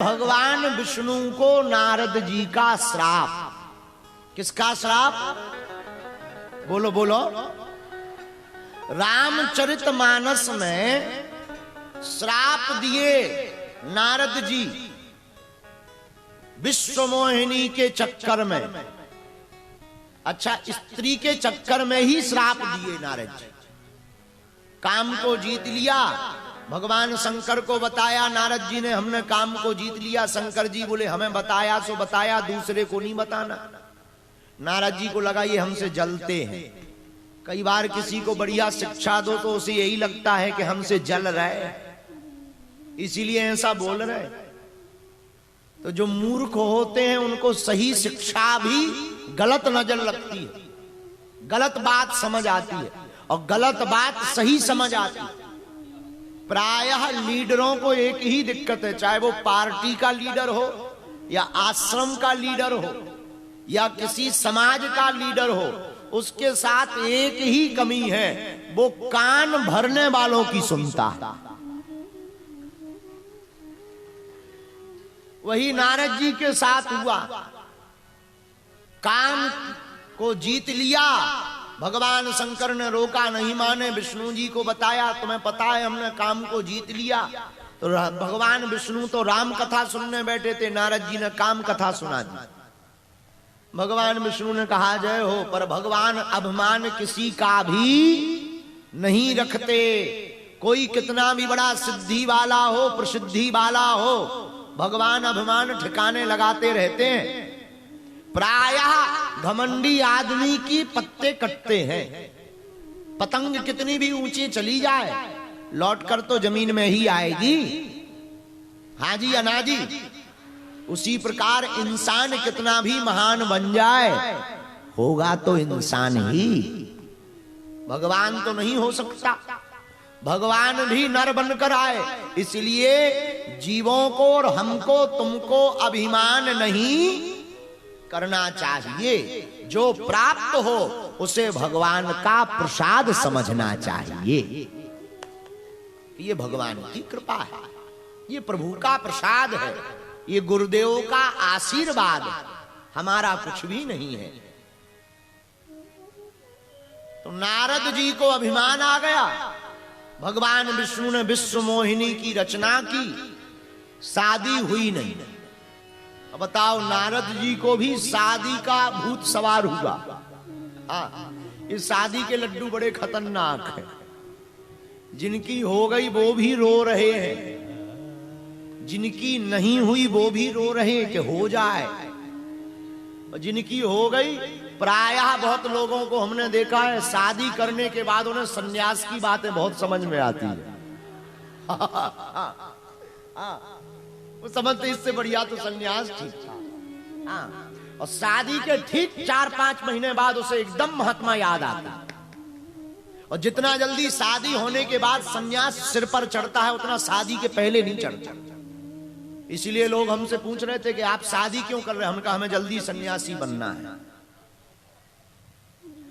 भगवान विष्णु को नारद जी का श्राप। किसका श्राप? बोलो बोलो। रामचरितमानस में श्राप दिए नारद जी विश्वमोहिनी के चक्कर में। अच्छा, स्त्री के चक्कर में ही श्राप दिए नारद जी। काम को जीत लिया, भगवान शंकर को बताया नारद जी ने, हमने काम को जीत लिया। शंकर जी बोले हमें बताया सो बताया, दूसरे को नहीं बताना। नारद जी को लगा ये हमसे जलते हैं। कई बार किसी को बढ़िया शिक्षा दो तो उसे यही लगता है कि हमसे जल रहे, इसीलिए ऐसा बोल रहे। तो जो मूर्ख होते हैं उनको सही शिक्षा भी गलत नजर लगती है, गलत बात समझ आती है, और गलत बात सही समझ आती है। प्रायः लीडरों को एक ही दिक्कत है, चाहे वो पार्टी का लीडर हो या आश्रम का लीडर हो या किसी समाज का लीडर हो, उसके साथ एक ही कमी है, वो कान भरने वालों की सुनता है। वही नारद जी के साथ हुआ। काम को जीत लिया, भगवान शंकर ने रोका, नहीं माने। विष्णु जी को बताया तुम्हें पता है हमने काम को जीत लिया। तो भगवान विष्णु तो राम कथा सुनने बैठे थे, नारद जी ने काम कथा सुना दी। भगवान विष्णु ने कहा जय हो, पर भगवान अभिमान किसी का भी नहीं रखते। कोई कितना भी बड़ा सिद्धि वाला हो, प्रसिद्धि वाला हो, भगवान अभिमान ठिकाने लगाते रहते हैं। प्रायः घमंडी आदमी की पत्ते कटते हैं। पतंग कितनी भी ऊंची चली जाए, लौटकर तो जमीन में ही आएगी। हाँ जी अनाजी। उसी प्रकार इंसान कितना भी महान बन जाए, होगा तो इंसान ही, भगवान तो नहीं हो सकता। भगवान भी नर बनकर आए। इसलिए जीवों को और हमको तुमको अभिमान नहीं करना चाहिए। जो प्राप्त हो उसे भगवान का प्रसाद समझना चाहिए। ये भगवान की कृपा है, ये प्रभु का प्रसाद है, ये गुरुदेव का आशीर्वाद है, हमारा कुछ भी नहीं है। तो नारद जी को अभिमान आ गया। भगवान विष्णु ने विश्व मोहिनी की रचना की, शादी हुई नहीं। अब बताओ, नारद जी को भी शादी का भूत सवार हुआ। इस शादी के लड्डू बड़े खतरनाक हैं। जिनकी हो गई वो भी रो रहे हैं, जिनकी नहीं हुई वो भी रो रहे हैं कि हो जाए, और जिनकी हो गई, प्रायः बहुत लोगों को हमने देखा है शादी करने के बाद उन्हें सन्यास की बातें बहुत समझ में आती है। वो समझते इससे बढ़िया तो सन्यास ठीक था। और शादी के ठीक 4-5 महीने बाद उसे एकदम महात्मा याद आता। और जितना जल्दी शादी होने के बाद सन्यास सिर पर चढ़ता है, उतना शादी के पहले नहीं चढ़ता। इसीलिए लोग हमसे पूछ रहे थे कि आप शादी क्यों कर रहे हैं। हमने कहा हमें जल्दी सन्यासी बनना है।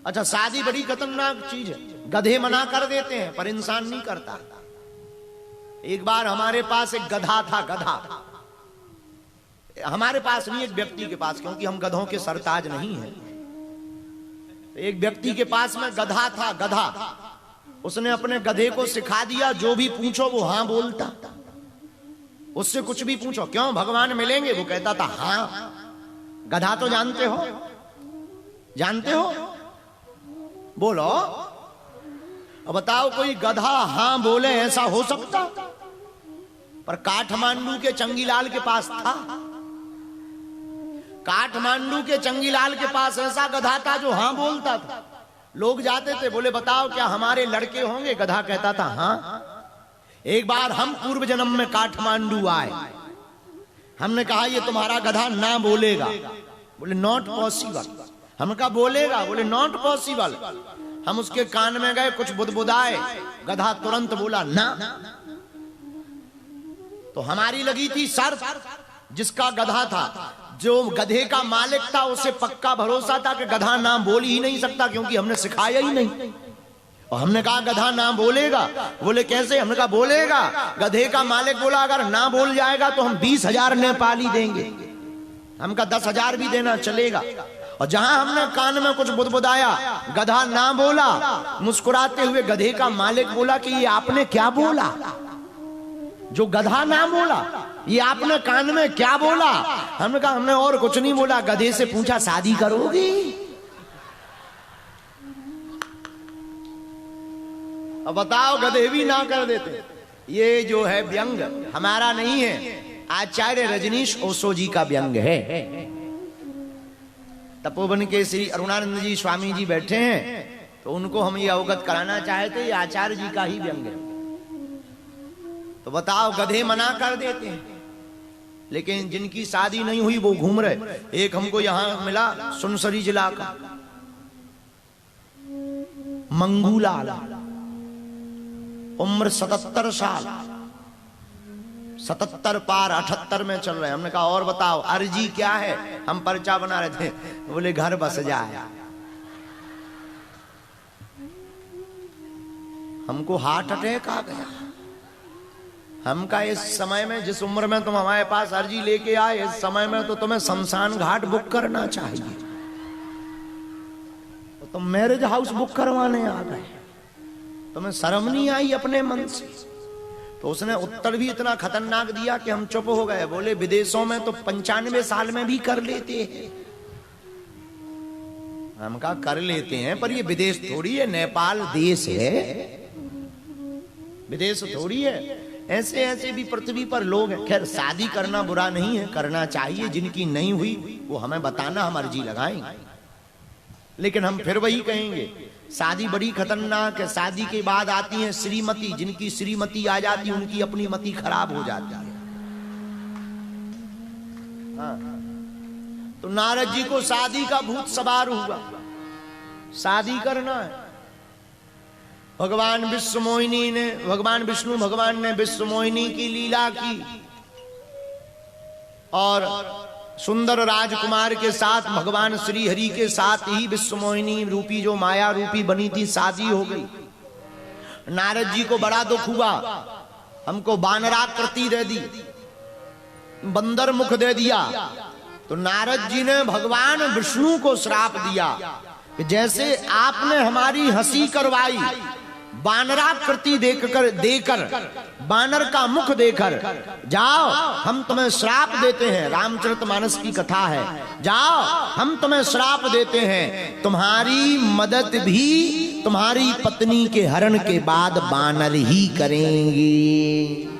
अच्छा, शादी बड़ी खतरनाक चीज है। गधे मना कर देते हैं पर इंसान नहीं करता। एक बार हमारे पास एक गधा था, गधा। हमारे पास नहीं, एक व्यक्ति के पास, क्योंकि हम गधों के सरताज नहीं हैं। एक व्यक्ति के पास में गधा था, गधा। उसने अपने गधे को सिखा दिया, जो भी पूछो वो हाँ बोलता। उससे कुछ भी पूछो, क्यों भगवान मिलेंगे, वो कहता था हाँ। गधा तो जानते हो, जानते हो, बोलो। अब बताओ, कोई गधा हाँ बोले, ऐसा हो सकता? पर काठमांडू के चंगीलाल के पास था। काठमांडू के चंगीलाल के पास ऐसा गधा था जो हाँ बोलता था। लोग जाते थे, बोले बताओ क्या हमारे लड़के होंगे? गधा कहता था हाँ। एक बार हम पूर्व जन्म में काठमांडू आए, हमने कहा ये तुम्हारा गधा ना बोलेगा। बोले नॉट पॉसिबल। हमने कहा बोलेगा। बोले नॉट पॉसिबल। हम उसके कान में गए, कुछ बुदबुदाए, गधा तुरंत बोला ना। तो हमारी लगी थी शर्त। जिसका गधा था, जो गधे का मालिक था, उसे पक्का भरोसा था कि गधा ना बोल ही नहीं सकता, क्योंकि हमने सिखाया ही नहीं। और हमने कहा गधा ना बोलेगा। बोले कैसे? हमने कहा बोलेगा। गधे का मालिक बोला अगर ना बोल जाएगा तो हम 20,000 नेपाली देंगे। हम कहा 10,000 भी देना चलेगा। और जहां हमने कान में कुछ बुदबुदाया, गधा ना बोला, मुस्कुराते हुए गधे का मालिक बोला कि ये आपने क्या बोला? जो गधा ना बोला, ये आपने कान में क्या बोला? हमने कहा हमने और कुछ नहीं बोला। गधे से पूछा शादी करोगी? अब बताओ, गधे भी ना कर देते। ये जो है व्यंग हमारा नहीं है, आचार्य रजनीश ओशो जी का व्यंग है। तपोवन के श्री अरुणानंद जी स्वामी जी बैठे हैं, तो उनको हम ये अवगत कराना चाहते, ये आचार्य जी का ही व्यंग है। तो बताओ, गधे मना कर देते हैं, लेकिन जिनकी शादी नहीं हुई वो घूम रहे। एक हमको यहां मिला सुनसरी जिला का मंगूलाल, उम्र 77 साल, 77 पार 78 में चल रहे हैं। हमने कहा और बताओ अर्जी क्या है? हम पर्चा बना रहे थे। बोले घर बस जाए। हमको हार्ट अटैक आ गया। हम का इस समय में, जिस उम्र में तुम हमारे पास अर्जी लेके आए, इस समय में तो तुम्हें शमशान घाट बुक करना चाहिए, तो तुम मैरिज हाउस बुक करवाने आ गए। तुम्हें शर्म नहीं आई अपने मन से? तो उसने उत्तर भी इतना खतरनाक दिया कि हम चुप हो गए। बोले विदेशों में तो 95 साल में भी कर लेते हैं। हम कहा कर लेते हैं, पर ये विदेश थोड़ी है, नेपाल देश है, विदेश थोड़ी है। ऐसे ऐसे भी पृथ्वी पर लोग हैं। खैर शादी करना बुरा नहीं है, करना चाहिए। जिनकी नहीं हुई वो हमें बताना, हम अर्जी लगाएंगे। लेकिन हम फिर वही कहेंगे, शादी बड़ी खतरनाक है। शादी के बाद आती है श्रीमती। जिनकी श्रीमती आ जाती है उनकी अपनी मति खराब हो जाती है। हाँ। तो नारद जी को शादी का भूत सवार हुआ, शादी करना है। भगवान विश्व मोहिनी ने, भगवान विष्णु भगवान ने विश्व मोहिनी की लीला की, और सुंदर राजकुमार के साथ भगवान श्री हरि के साथ ही विश्व मोहिनी रूपी जो माया रूपी बनी थी शादी हो गई। नारद जी को बड़ा दुख हुआ, हमको बानराकृति दे दी, बंदर मुख दे दिया। तो नारद जी ने भगवान विष्णु को श्राप दिया कि जैसे आपने हमारी हंसी करवाई, बानराकृति देकर बानर का मुख देकर, जाओ हम तुम्हें श्राप देते हैं। रामचरितमानस की कथा है, जाओ हम तुम्हें श्राप देते हैं, तुम्हारी मदद भी तुम्हारी पत्नी के हरण के बाद बानर ही करेंगे।